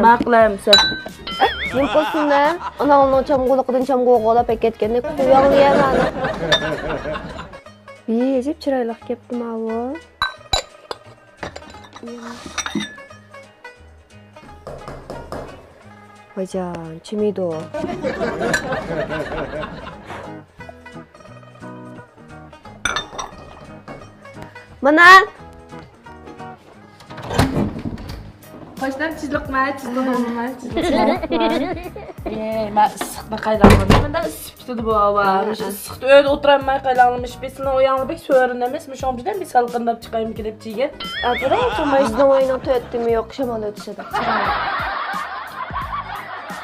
Maqlayımsa. Nim qilsin da, anangning chamg'uliqidan chamg'uga olib ketganda qo'yangni yemani. Yejib chiroyli kelibdi-ma bu. Ho'jan, chimido. Mana Qo'shdan chizliqma, chizliqma, chizliqma. Men issiqda qaylanmadim. Menda issiq tutdi bu havo. Issiqda uyda o'tiramay qaylanmış. Besini oyanib so'rin emas, shomchidan bir salqinlab chiqayım deb chiga. Abra bizning o'yinni to'yatdimi yo'q, shamol o'tishadi.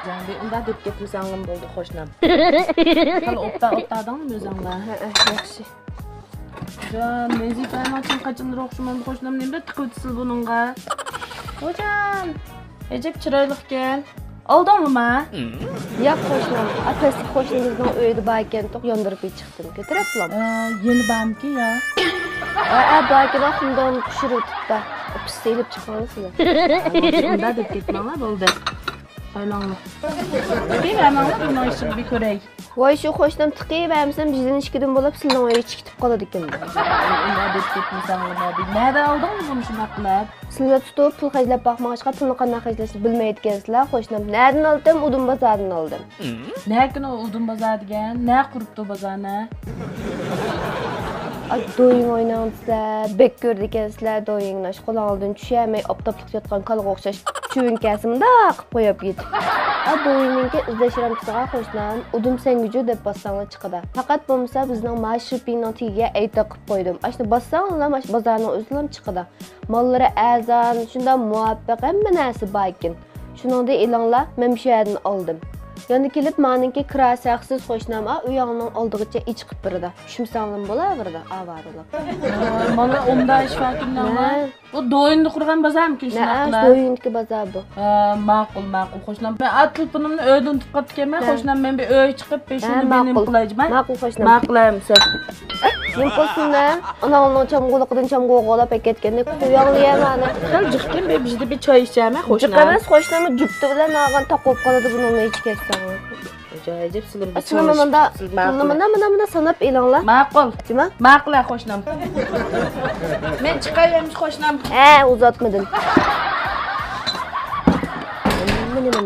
Yani unda deb ketmasanglim bo'ldi qo'shnam. Hali o'tadingmi o'zinglar? Yaxshi. Jon, mezifani uchun qachondir o'xshaman qo'shnam nimda tiqibsiz buningga? Hocam, ejib chiroyliqkan. Oldingmi? Yo'q qo'shnim, atasi qo'shnimizning uyida bor ekan, to'q yondirib chiqdim. Ko'tariblam. Yeni bormiki ya? Balki xumdan pishiribdi. Pista ilib chiqmaysizlar. Unda deb ketmanglar bo'ldi. Aylanlar. Bilmayman, buni ishni bir ko'ray. Voy shu qo'shnim tiqib hamsam bizdan ishkidan bo'lib sizning uyga chiqib qoladi ekan. Unda deb ketmasanglar, nada oldingmi buni shunday qilib? Sizlar tutib pul xajlab boqmoqqa pulni qanday xajlashni bilmayotgansizlar, qo'shnim. Nereden oldim? Udum bozordan oldim. Lekin u Udum bozor degan, ne quribdi bozorni? Doying o'ynamsizlar, bek ko'rdi ekansizlar, doyingni qo'lingizdan tushamay, optoplik yotgan kalga o'xshash chuvinkasimda qilib qo'yib yetib. Doyingga izlashiramsiga qo'shnan, udum senguju deb bossanglar chiqadi. Faqat bo'lmasa bizning mashrupining tigiga ayta qilib qo'ydim. Ashna bossanglar, mash bozorning o'zidan chiqadi. Mollari azan, shunda muvaffaq hamma narsa bor ekan. Shuningdek e'lonlar men shu yerdan oldim. Yani kelib meniki kirasiqsiz qo'shnam uyingning oldigacha ich qilib birdi. Tushimsanglim bo'laverdi, avarilib. Mana unda ish vakillar. Bu doyinni qurgan bozormi shunaqa? Doyinki bozor bu. Ma'qul, qo'shnim. Men atl punimni uydan tutib qolibman, qo'shnim men bir uy chiqib peshini benim qilayman. Ma'qul qo'shnim. Ma'qulayimsa. Nim qilsin-da, anangning chamg'uliqidan chamg'uga olib ketganda qo'yangni yemani. Hal jiqdim bizda bir choy ichaman, qo'shnim. Jiqamas qo'shnimni jupti bilan nag'an taqib qoladi buni ichib ketsan. Ajoyib sizlar bir choy. Mana sanab e'lonlar. Ma'qul. Nima? Ma'qul qo'shnim. Men chiqayim qo'shnim. Uzatmadin. Nima